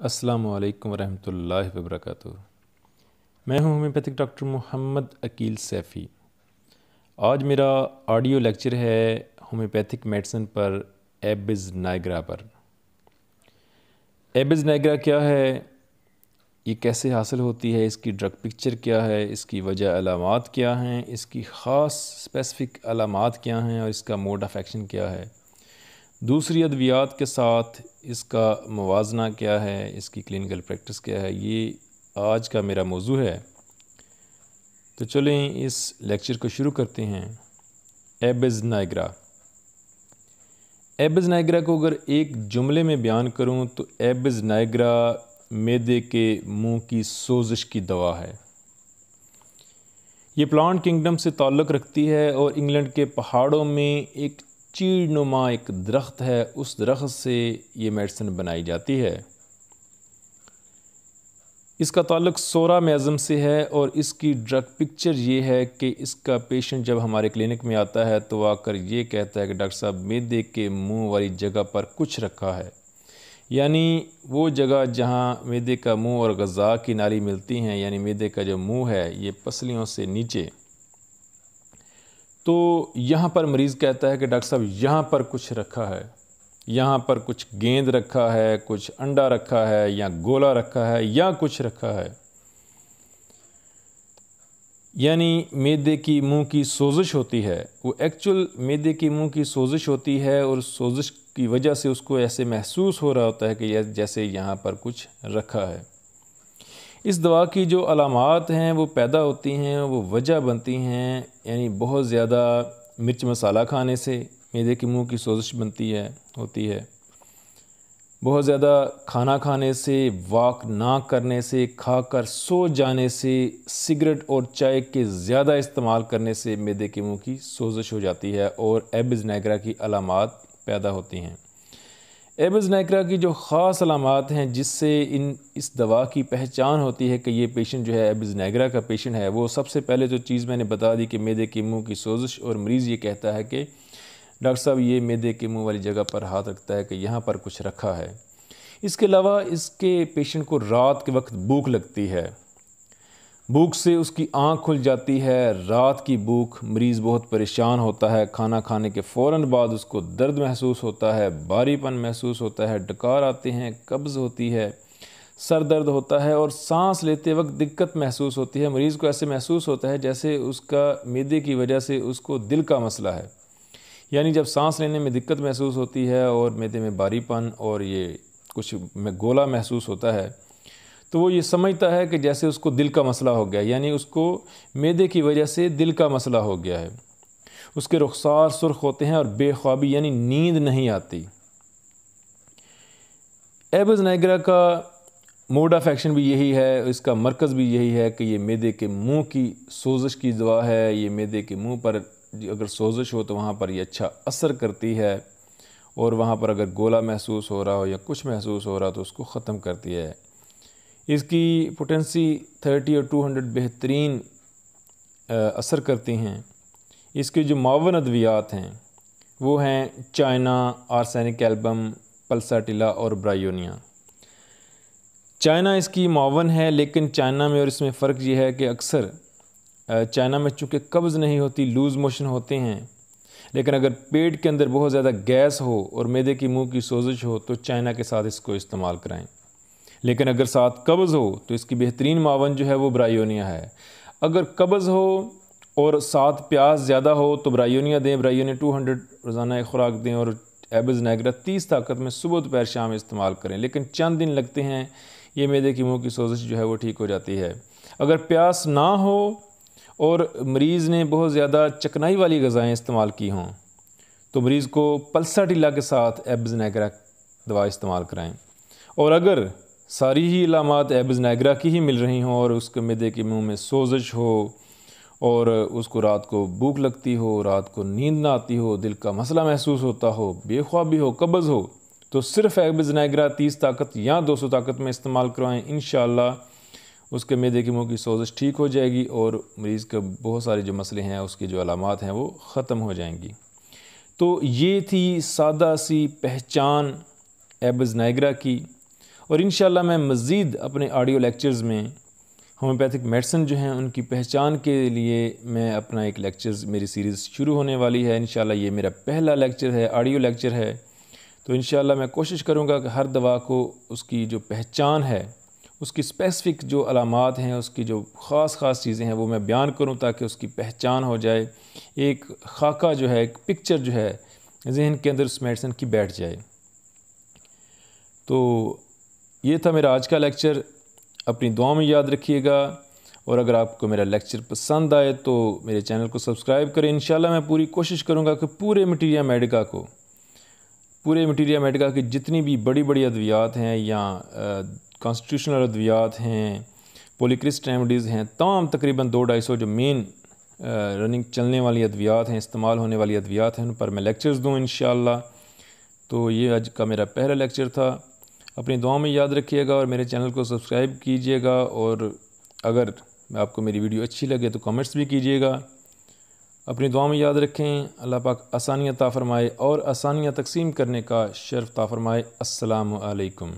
السلام علیکم ورحمۃ اللہ وبرکاتہ۔ میں ہوں ہومیوپیتھک ڈاکٹر محمد عقیل سیفی۔ آج میرا آڈیو لیکچر ہے ہومیوپیتھک میڈیسن پر ایبز نائگرا پر۔ ایبز نائگرا کیا ہے، یہ کیسے حاصل ہوتی ہے، اس کی ڈرگ پکچر کیا ہے، اس کی وجہ علامات کیا ہیں، اس کی خاص اسپیسیفک علامات کیا ہیں اور اس کا موڈ آف ایکشن کیا ہے، دوسری ادویات کے ساتھ اس کا موازنہ کیا ہے، اس کی کلینکل پریکٹس کیا ہے، یہ آج کا میرا موضوع ہے۔ تو چلیں اس لیکچر کو شروع کرتے ہیں۔ ایبز نائگرا۔ ایبز نائگرا کو اگر ایک جملے میں بیان کروں تو ایبز نائگرا معدے کے منہ کی سوزش کی دوا ہے۔ یہ پلانٹ کنگڈم سے تعلق رکھتی ہے اور انگلینڈ کے پہاڑوں میں ایک چیڑ نما ایک درخت ہے، اس درخت سے یہ میڈیسن بنائی جاتی ہے۔ اس کا تعلق سورا میازم سے ہے اور اس کی ڈرگ پکچر یہ ہے کہ اس کا پیشنٹ جب ہمارے کلینک میں آتا ہے تو آ کر یہ کہتا ہے کہ ڈاکٹر صاحب معدے کے منہ والی جگہ پر کچھ رکھا ہے، یعنی وہ جگہ جہاں معدے کا منہ اور غذا کی نالی ملتی ہیں، یعنی معدے کا جو منہ ہے یہ پسلیوں سے نیچے، تو یہاں پر مریض کہتا ہے کہ ڈاکٹر صاحب یہاں پر کچھ رکھا ہے، یہاں پر کچھ گیند رکھا ہے، کچھ انڈا رکھا ہے، یا گولا رکھا ہے، یا کچھ رکھا ہے، یعنی معدے کی منہ کی سوزش ہوتی ہے، وہ ایکچول معدے کی منہ کی سوزش ہوتی ہے اور سوزش کی وجہ سے اس کو ایسے محسوس ہو رہا ہوتا ہے کہ جیسے یہاں پر کچھ رکھا ہے۔ اس دوا کی جو علامات ہیں وہ پیدا ہوتی ہیں، وہ وجہ بنتی ہیں، یعنی بہت زیادہ مرچ مسالہ کھانے سے معدے کی منہ کی سوزش ہوتی ہے، بہت زیادہ کھانا کھانے سے، واک نہ کرنے سے، کھا کر سو جانے سے، سگریٹ اور چائے کے زیادہ استعمال کرنے سے معدے کی منہ کی سوزش ہو جاتی ہے اور ایبز نائگرا کی علامات پیدا ہوتی ہیں۔ ایبز نائگرا کی جو خاص علامات ہیں جس سے اس دوا کی پہچان ہوتی ہے کہ یہ پیشنٹ جو ہے ایبز نائگرا کا پیشنٹ ہے، وہ سب سے پہلے جو چیز میں نے بتا دی کہ معدے کی منہ کی سوزش، اور مریض یہ کہتا ہے کہ ڈاکٹر صاحب یہ معدے کے منہ والی جگہ پر ہاتھ رکھتا ہے کہ یہاں پر کچھ رکھا ہے۔ اس کے علاوہ اس کے پیشنٹ کو رات کے وقت بھوک لگتی ہے، بھوک سے اس کی آنکھ کھل جاتی ہے، رات کی بھوک، مریض بہت پریشان ہوتا ہے، کھانا کھانے کے فوراً بعد اس کو درد محسوس ہوتا ہے، بھاری پن محسوس ہوتا ہے، ڈکار آتے ہیں، قبض ہوتی ہے، سر درد ہوتا ہے اور سانس لیتے وقت دقت محسوس ہوتی ہے۔ مریض کو ایسے محسوس ہوتا ہے جیسے اس کا معدے کی وجہ سے اس کو دل کا مسئلہ ہے، یعنی جب سانس لینے میں دقت محسوس ہوتی ہے اور معدے میں بھاری پن اور یہ کچھ گولا محسوس ہوتا ہے تو وہ یہ سمجھتا ہے کہ جیسے اس کو دل کا مسئلہ ہو گیا، یعنی اس کو معدے کی وجہ سے دل کا مسئلہ ہو گیا ہے۔ اس کے رخسار سرخ ہوتے ہیں اور بے خوابی یعنی نیند نہیں آتی۔ ایبز نائگرا کا موڈ آف ایکشن بھی یہی ہے، اس کا مرکز بھی یہی ہے کہ یہ معدے کے منہ کی سوزش کی دوا ہے۔ یہ معدے کے منہ پر اگر سوزش ہو تو وہاں پر یہ اچھا اثر کرتی ہے، اور وہاں پر اگر گولا محسوس ہو رہا ہو یا کچھ محسوس ہو رہا تو اس کو ختم کرتی ہے۔ اس کی پوٹینسی 30 اور 200 بہترین اثر کرتی ہیں۔ اس کے جو معاون ادویات ہیں وہ ہیں چائنا، آرسینک ایلبم، پلساٹیلا اور برائیونیا۔ چائنا اس کی معاون ہے، لیکن چائنا میں اور اس میں فرق یہ ہے کہ اکثر چائنا میں چونکہ قبض نہیں ہوتی، لوز موشن ہوتے ہیں، لیکن اگر پیٹ کے اندر بہت زیادہ گیس ہو اور معدے کی منہ کی سوزش ہو تو چائنا کے ساتھ اس کو استعمال کرائیں، لیکن اگر ساتھ قبض ہو تو اس کی بہترین معاون جو ہے وہ برائیونیا ہے۔ اگر قبض ہو اور ساتھ پیاس زیادہ ہو تو برائیونیا دیں، برائیونیا 200 روزانہ ایک خوراک دیں، اور ایبز نائگرا 30 طاقت میں صبح دوپہر شام استعمال کریں، لیکن چند دن لگتے ہیں، یہ معدے کی منہ کی سوزش جو ہے وہ ٹھیک ہو جاتی ہے۔ اگر پیاس نہ ہو اور مریض نے بہت زیادہ چکنائی والی غذائیں استعمال کی ہوں تو مریض کو پلساٹیلا کے ساتھ ایبز نائگرا دوا استعمال کرائیں، اور اگر ساری ہی علامات ایبز نائگرا کی ہی مل رہی ہوں اور اس کے معدے کے منہ میں سوزش ہو اور اس کو رات کو بھوک لگتی ہو، رات کو نیند نہ آتی ہو، دل کا مسئلہ محسوس ہوتا ہو، بے خوابی ہو، قبض ہو، تو صرف ایبز نائگرا 30 طاقت یا 200 طاقت میں استعمال کروائیں، انشاءاللہ اس کے معدے کی منہ کی سوزش ٹھیک ہو جائے گی اور مریض کے بہت سارے جو مسئلے ہیں، اس کی جو علامات ہیں وہ ختم ہو جائیں گی۔ تو یہ تھی سادہ سی پہچان ایبز نائگرا کی، اور انشاءاللہ میں مزید اپنے آڈیو لیکچرز میں ہومیوپیتھک میڈیسن جو ہیں ان کی پہچان کے لیے میں اپنا ایک لیکچرز میری سیریز شروع ہونے والی ہے۔ انشاءاللہ یہ میرا پہلا لیکچر ہے، آڈیو لیکچر ہے، تو انشاءاللہ میں کوشش کروں گا کہ ہر دوا کو اس کی جو پہچان ہے، اس کی اسپیسیفک جو علامات ہیں، اس کی جو خاص چیزیں ہیں وہ میں بیان کروں تاکہ اس کی پہچان ہو جائے، ایک خاکہ جو ہے، ایک پکچر جو ہے ذہن کے اندر اس میڈیسن کی بیٹھ جائے۔ تو یہ تھا میرا آج کا لیکچر، اپنی دعاؤں میں یاد رکھیے گا، اور اگر آپ کو میرا لیکچر پسند آئے تو میرے چینل کو سبسکرائب کریں۔ انشاءاللہ میں پوری کوشش کروں گا کہ پورے مٹیریا میڈیکا کی جتنی بھی بڑی ادویات ہیں یا کانسٹیٹیوشنل ادویات ہیں، پولیکرسٹ ریمیڈیز ہیں، تمام تقریباً 200-250 جو مین رننگ چلنے والی ادویات ہیں، استعمال ہونے والی ادویات ہیں، ان پر میں لیکچرز دوں انشاءاللہ۔ تو یہ آج کا میرا پہلا لیکچر تھا، اپنی دعاؤں میں یاد رکھیے گا اور میرے چینل کو سبسکرائب کیجیے گا، اور اگر آپ کو میری ویڈیو اچھی لگے تو کمنٹس بھی کیجیے گا۔ اپنی دعاؤں میں یاد رکھیں، اللہ پاک آسانیاں عطا فرمائے اور آسانیاں تقسیم کرنے کا شرف عطا فرمائے۔ السلام علیکم۔